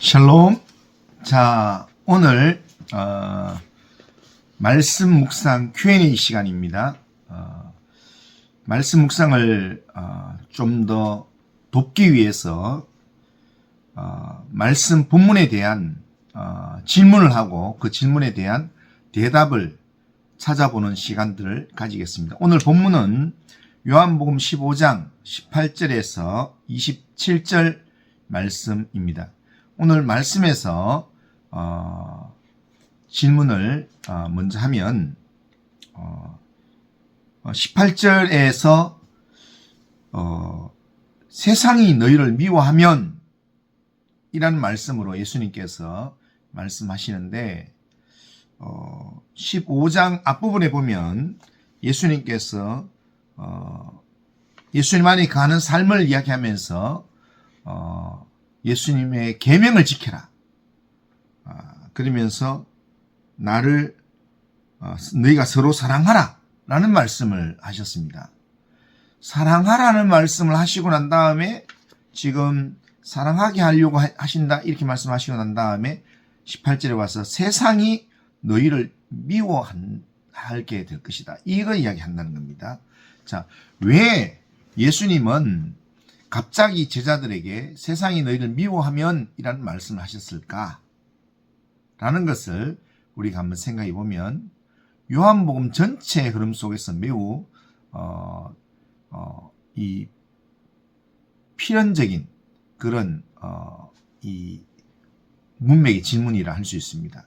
샬롬. 자, 오늘 말씀 묵상 Q&A 시간입니다. 말씀 묵상을 좀 더 돕기 위해서 말씀 본문에 대한 질문을 하고 그 질문에 대한 대답을 찾아보는 시간들을 가지겠습니다. 오늘 본문은 요한복음 15장 18절에서 27절 말씀입니다. 오늘 말씀에서 질문을 먼저 하면 18절에서 세상이 너희를 미워하면 이라는 말씀으로 예수님께서 말씀하시는데 15장 앞부분에 보면 예수님께서 예수님 안에 가는 삶을 이야기하면서 예수님의 계명을 지켜라. 그러면서 나를 너희가 서로 사랑하라 라는 말씀을 하셨습니다. 사랑하라는 말씀을 하시고 난 다음에 지금 사랑하게 하려고 하신다 이렇게 말씀하시고 난 다음에 18절에 와서 세상이 너희를 미워하게 될 것이다. 이걸 이야기한다는 겁니다. 자, 왜 예수님은 갑자기 제자들에게 세상이 너희를 미워하면 이라는 말씀을 하셨을까? 라는 것을 우리가 한번 생각해 보면 요한복음 전체의 흐름 속에서 매우 이 필연적인 그런 이 문맥의 질문이라 할 수 있습니다.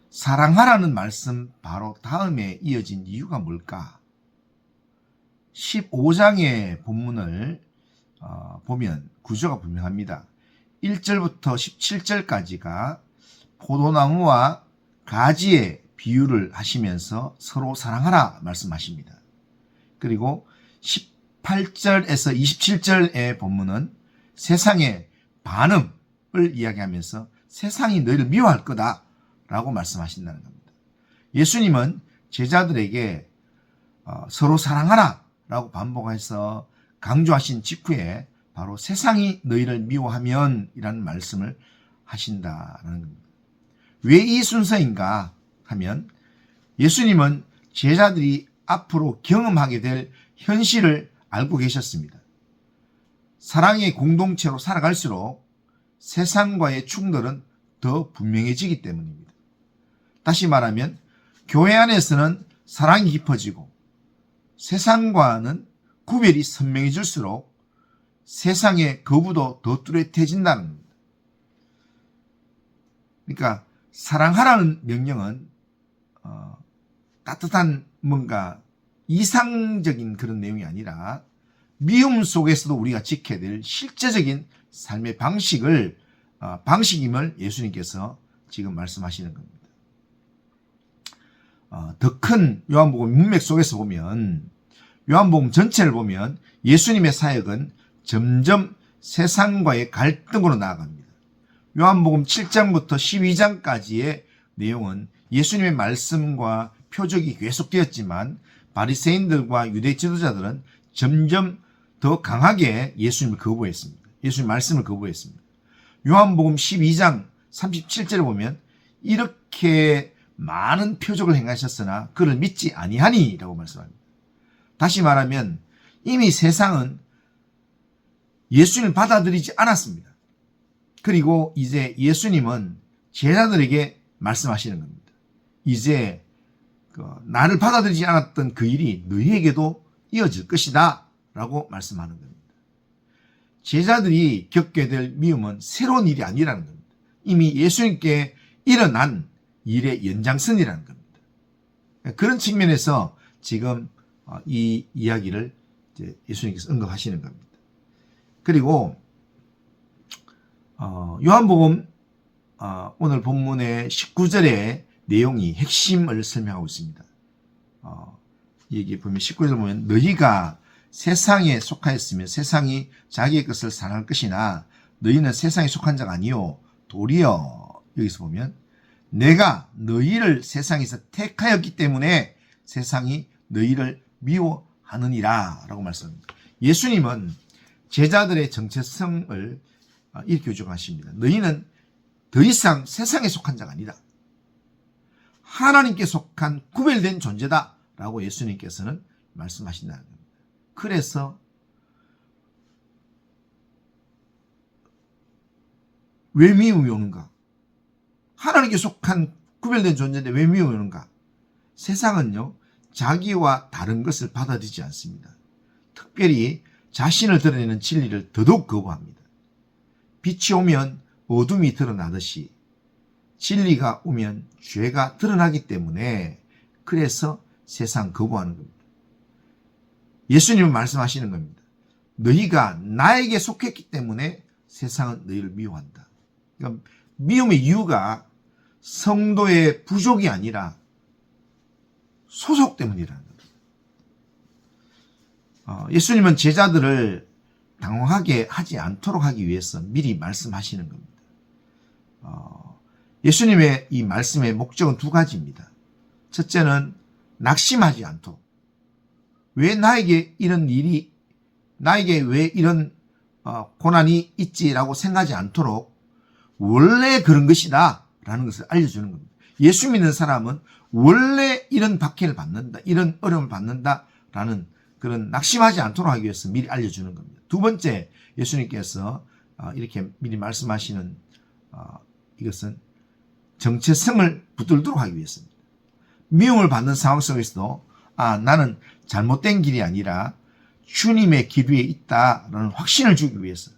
사랑하라는 말씀 바로 다음에 이어진 이유가 뭘까? 15장의 본문을 보면 구조가 분명합니다. 1절부터 17절까지가 포도나무와 가지의 비유를 하시면서 서로 사랑하라 말씀하십니다. 그리고 18절에서 27절의 본문은 세상의 반응을 이야기하면서 세상이 너희를 미워할 거다 라고 말씀하신다는 겁니다. 예수님은 제자들에게 서로 사랑하라 라고 반복해서 강조하신 직후에 바로 세상이 너희를 미워하면 이라는 말씀을 하신다는 겁니다. 왜 이 순서인가 하면 예수님은 제자들이 앞으로 경험하게 될 현실을 알고 계셨습니다. 사랑의 공동체로 살아갈수록 세상과의 충돌은 더 분명해지기 때문입니다. 다시 말하면 교회 안에서는 사랑이 깊어지고 세상과는 구별이 선명해질수록 세상의 거부도 더 뚜렷해진다는 겁니다. 그러니까 사랑하라는 명령은 따뜻한 뭔가 이상적인 그런 내용이 아니라 미움 속에서도 우리가 지켜야 될 실제적인 삶의 방식임을 예수님께서 지금 말씀하시는 겁니다. 더 큰 요한복음 문맥 속에서 보면 요한복음 전체를 보면 예수님의 사역은 점점 세상과의 갈등으로 나아갑니다. 요한복음 7장부터 12장까지의 내용은 예수님의 말씀과 표적이 계속되었지만 바리새인들과 유대 지도자들은 점점 더 강하게 예수님을 거부했습니다. 예수님 말씀을 거부했습니다. 요한복음 12장 37절에 보면 이렇게 많은 표적을 행하셨으나 그를 믿지 아니하니 라고 말씀합니다. 다시 말하면 이미 세상은 예수님을 받아들이지 않았습니다. 그리고 이제 예수님은 제자들에게 말씀하시는 겁니다. 이제 나를 받아들이지 않았던 그 일이 너희에게도 이어질 것이다 라고 말씀하는 겁니다. 제자들이 겪게 될 미움은 새로운 일이 아니라는 겁니다. 이미 예수님께 일어난 일의 연장선이라는 겁니다. 그런 측면에서 지금 이 이야기를 이제 예수님께서 언급하시는 겁니다. 그리고 요한복음 오늘 본문의 19절의 내용이 핵심을 설명하고 있습니다. 여기 보면 19절 보면 너희가 세상에 속하였으면 세상이 자기의 것을 사랑할 것이나 너희는 세상에 속한 자가 아니요 도리어 여기서 보면 내가 너희를 세상에서 택하였기 때문에 세상이 너희를 미워하느니라 라고 말씀합니다. 예수님은 제자들의 정체성을 이렇게 규정하십니다. 너희는 더 이상 세상에 속한 자가 아니다. 하나님께 속한 구별된 존재다 라고 예수님께서는 말씀하신다는 겁니다. 그래서 왜 미움이 오는가? 하나님께 속한 구별된 존재인데 왜 미움이 오는가? 세상은요, 자기와 다른 것을 받아들이지 않습니다. 특별히 자신을 드러내는 진리를 더더욱 거부합니다. 빛이 오면 어둠이 드러나듯이 진리가 오면 죄가 드러나기 때문에 그래서 세상 거부하는 겁니다. 예수님은 말씀하시는 겁니다. 너희가 나에게 속했기 때문에 세상은 너희를 미워한다. 그러니까 미움의 이유가 성도의 부족이 아니라 소속 때문이라는 겁니다. 예수님은 제자들을 당황하게 하지 않도록 하기 위해서 미리 말씀하시는 겁니다. 예수님의 이 말씀의 목적은 두 가지입니다. 첫째는 낙심하지 않도록. 왜 나에게 이런 일이, 나에게 왜 이런 고난이 있지라고 생각하지 않도록 원래 그런 것이다 라는 것을 알려주는 겁니다. 예수 믿는 사람은 원래 이런 박해를 받는다, 이런 어려움을 받는다 라는 그런 낙심하지 않도록 하기 위해서 미리 알려주는 겁니다. 두 번째, 예수님께서 이렇게 미리 말씀하시는 이것은 정체성을 붙들도록 하기 위해서입니다. 미움을 받는 상황 속에서도 나는 잘못된 길이 아니라 주님의 길 위에 있다라는 확신을 주기 위해서,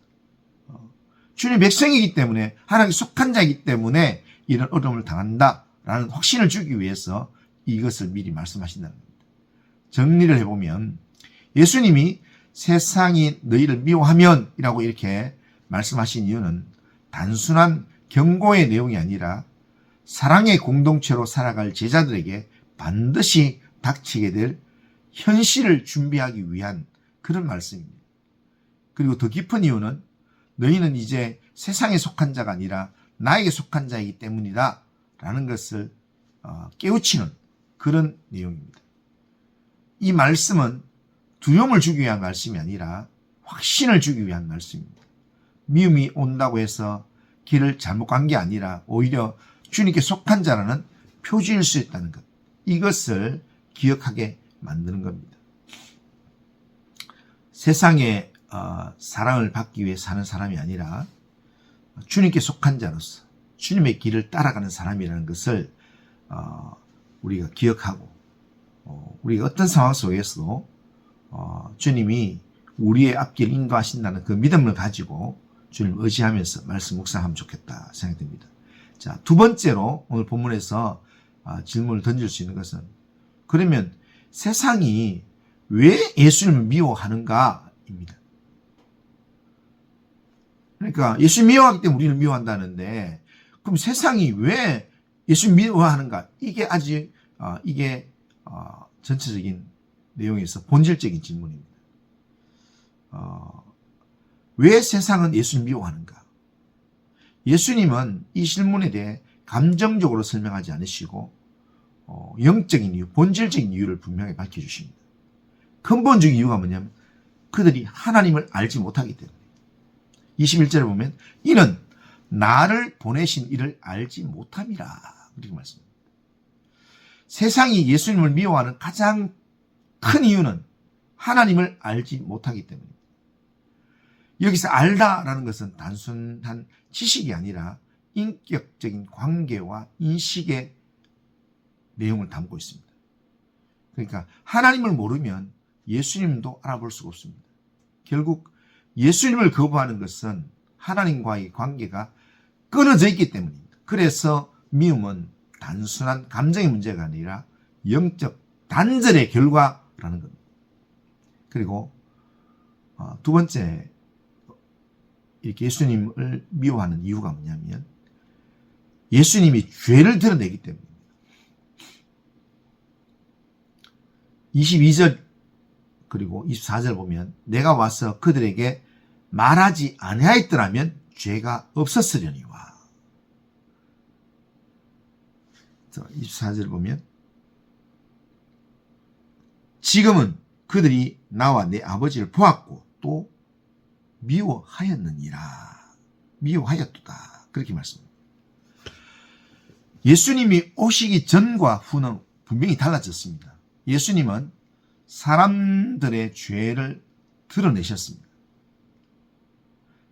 주님 백성이기 때문에, 하나님께 속한 자이기 때문에 이런 어려움을 당한다라는 확신을 주기 위해서 이것을 미리 말씀하신다는 겁니다. 정리를 해보면 예수님이 세상이 너희를 미워하면 이라고 이렇게 말씀하신 이유는 단순한 경고의 내용이 아니라 사랑의 공동체로 살아갈 제자들에게 반드시 닥치게 될 현실을 준비하기 위한 그런 말씀입니다. 그리고 더 깊은 이유는 너희는 이제 세상에 속한 자가 아니라 나에게 속한 자이기 때문이다 라는 것을 깨우치는 그런 내용입니다. 이 말씀은 두려움을 주기 위한 말씀이 아니라 확신을 주기 위한 말씀입니다. 미움이 온다고 해서 길을 잘못 간 게 아니라 오히려 주님께 속한 자라는 표지일 수 있다는 것, 이것을 기억하게 만드는 겁니다. 세상의 사랑을 받기 위해 사는 사람이 아니라 주님께 속한 자로서 주님의 길을 따라가는 사람이라는 것을 우리가 기억하고, 우리가 어떤 상황 속에서도 주님이 우리의 앞길을 인도하신다는 그 믿음을 가지고 주님 의지하면서 말씀 묵상하면 좋겠다 생각됩니다. 자, 두 번째로 오늘 본문에서 질문을 던질 수 있는 것은, 그러면 세상이 왜 예수님을 미워하는가입니다. 그러니까 예수님 미워하기 때문에 우리를 미워한다는데, 그럼 세상이 왜 예수님 미워하는가? 이게 아직 이게 전체적인 내용에서 본질적인 질문입니다. 왜 세상은 예수님 미워하는가? 예수님은 이 질문에 대해 감정적으로 설명하지 않으시고 영적인 이유, 본질적인 이유를 분명히 밝혀주십니다. 근본적인 이유가 뭐냐면 그들이 하나님을 알지 못하기 때문에. 21절에 보면 이는 나를 보내신 이를 알지 못함이라 그렇게 말씀합니다. 세상이 예수님을 미워하는 가장 큰 이유는 하나님을 알지 못하기 때문입니다. 여기서 알다라는 것은 단순한 지식이 아니라 인격적인 관계와 인식의 내용을 담고 있습니다. 그러니까 하나님을 모르면 예수님도 알아볼 수가 없습니다. 결국 예수님을 거부하는 것은 하나님과의 관계가 끊어져 있기 때문입니다. 그래서 미움은 단순한 감정의 문제가 아니라 영적 단절의 결과라는 겁니다. 그리고 두 번째, 이렇게 예수님을 미워하는 이유가 뭐냐면 예수님이 죄를 드러내기 때문입니다. 22절 그리고 24절 보면 내가 와서 그들에게 말하지 아니하였더라면 죄가 없었으려니와. 24절 보면 지금은 그들이 나와 내 아버지를 보았고 또 미워하였느니라. 미워하였도다. 그렇게 말씀합니다. 예수님이 오시기 전과 후는 분명히 달라졌습니다. 예수님은 사람들의 죄를 드러내셨습니다.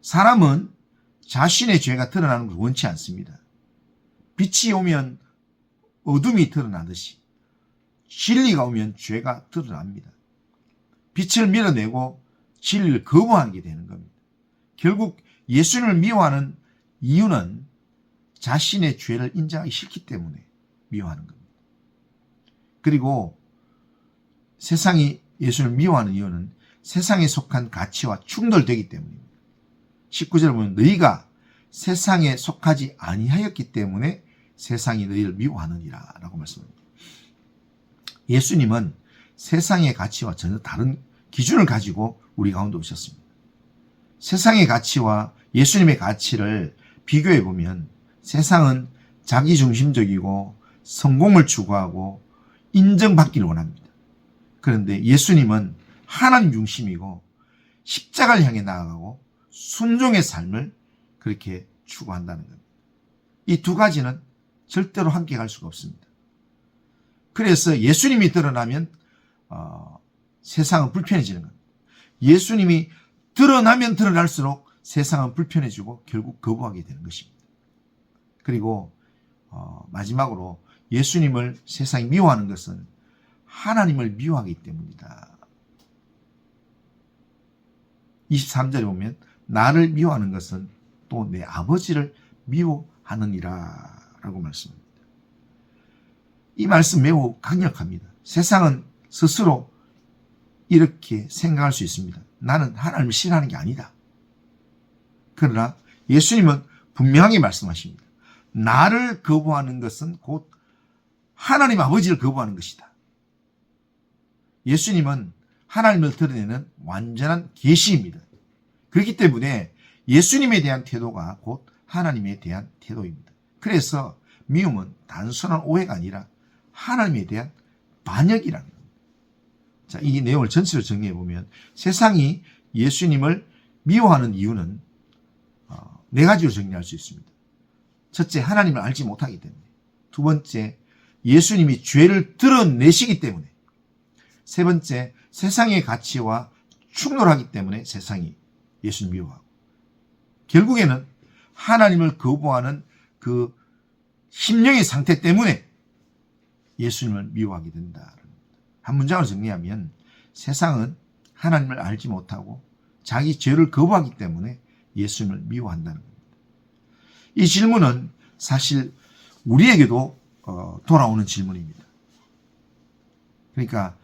사람은 자신의 죄가 드러나는 걸 원치 않습니다. 빛이 오면 어둠이 드러나듯이 진리가 오면 죄가 드러납니다. 빛을 밀어내고 진리를 거부하게 되는 겁니다. 결국 예수님을 미워하는 이유는 자신의 죄를 인정하기 싫기 때문에 미워하는 겁니다. 그리고 세상이 예수님을 미워하는 이유는 세상에 속한 가치와 충돌되기 때문입니다. 19절 보면 너희가 세상에 속하지 아니하였기 때문에 세상이 너희를 미워하느니라 라고 말씀합니다. 예수님은 세상의 가치와 전혀 다른 기준을 가지고 우리 가운데 오셨습니다. 세상의 가치와 예수님의 가치를 비교해 보면 세상은 자기중심적이고 성공을 추구하고 인정받기를 원합니다. 그런데 예수님은 하나님 중심이고 십자가를 향해 나아가고 순종의 삶을 그렇게 추구한다는 겁니다. 이 두 가지는 절대로 함께 갈 수가 없습니다. 그래서 예수님이 드러나면 세상은 불편해지는 겁니다. 예수님이 드러나면 드러날수록 세상은 불편해지고 결국 거부하게 되는 것입니다. 그리고 마지막으로 예수님을 세상이 미워하는 것은 하나님을 미워하기 때문이다. 23절에 보면 나를 미워하는 것은 또 내 아버지를 미워하느니라 라고 말씀합니다. 이 말씀 매우 강력합니다. 세상은 스스로 이렇게 생각할 수 있습니다. 나는 하나님을 싫어하는 게 아니다. 그러나 예수님은 분명하게 말씀하십니다. 나를 거부하는 것은 곧 하나님 아버지를 거부하는 것이다. 예수님은 하나님을 드러내는 완전한 계시입니다. 그렇기 때문에 예수님에 대한 태도가 곧 하나님에 대한 태도입니다. 그래서 미움은 단순한 오해가 아니라 하나님에 대한 반역이라는 겁니다. 자, 이 내용을 전체로 정리해 보면 세상이 예수님을 미워하는 이유는 네 가지로 정리할 수 있습니다. 첫째, 하나님을 알지 못하기 때문에. 두 번째, 예수님이 죄를 드러내시기 때문에. 세 번째, 세상의 가치와 충돌하기 때문에 세상이 예수를 미워하고. 결국에는 하나님을 거부하는 그 심령의 상태 때문에 예수님을 미워하게 된다. 한 문장으로 정리하면 세상은 하나님을 알지 못하고 자기 죄를 거부하기 때문에 예수님을 미워한다는 겁니다. 이 질문은 사실 우리에게도 돌아오는 질문입니다. 그러니까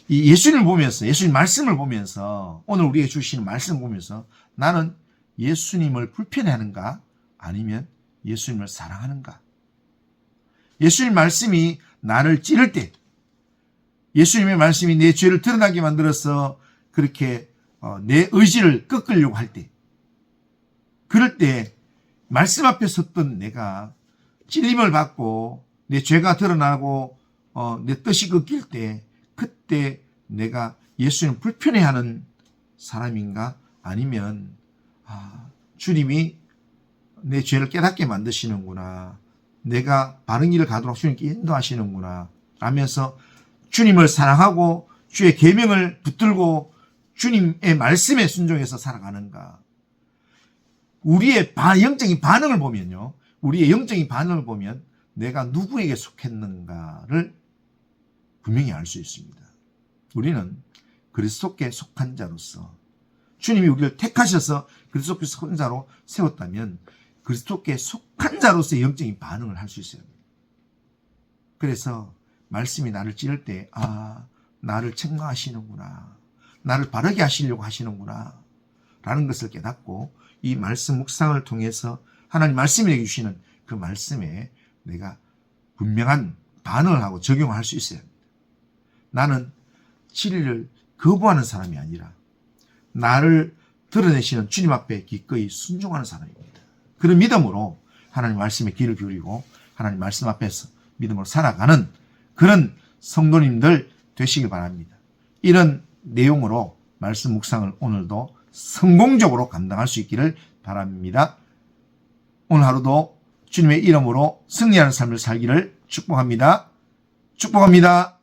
이 예수님을 보면서, 예수님 말씀을 보면서, 오늘 우리에게 주시는 말씀을 보면서 나는 예수님을 불편해하는가 아니면 예수님을 사랑하는가? 예수님 말씀이 나를 찌를 때, 예수님의 말씀이 내 죄를 드러나게 만들어서 그렇게 내 의지를 꺾으려고 할 때, 그럴 때 말씀 앞에 섰던 내가 찔림을 받고 내 죄가 드러나고 내 뜻이 꺾일 때, 그때 내가 예수님을 불편해하는 사람인가? 아니면 주님이 내 죄를 깨닫게 만드시는구나, 내가 바른 길을 가도록 주님께 인도하시는구나 라면서 주님을 사랑하고 주의 계명을 붙들고 주님의 말씀에 순종해서 살아가는가. 우리의 영적인 반응을 보면요, 우리의 영적인 반응을 보면 내가 누구에게 속했는가를 분명히 알 수 있습니다. 우리는 그리스도께 속한 자로서, 주님이 우리를 택하셔서 그리스도께 속한 자로 세웠다면 그리스도께 속한 자로서의 영적인 반응을 할 수 있어야 합니다. 그래서 말씀이 나를 찌를 때 나를 책망하시는구나, 나를 바르게 하시려고 하시는구나 라는 것을 깨닫고 이 말씀 묵상을 통해서 하나님 말씀이 내게 주시는 그 말씀에 내가 분명한 반응을 하고 적용할 수 있어야 합니다. 나는 진리를 거부하는 사람이 아니라 나를 드러내시는 주님 앞에 기꺼이 순종하는 사람입니다. 그런 믿음으로 하나님 말씀에 귀를 기울이고 하나님 말씀 앞에서 믿음으로 살아가는 그런 성도님들 되시길 바랍니다. 이런 내용으로 말씀 묵상을 오늘도 성공적으로 감당할 수 있기를 바랍니다. 오늘 하루도 주님의 이름으로 승리하는 삶을 살기를 축복합니다. 축복합니다.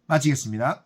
마치겠습니다.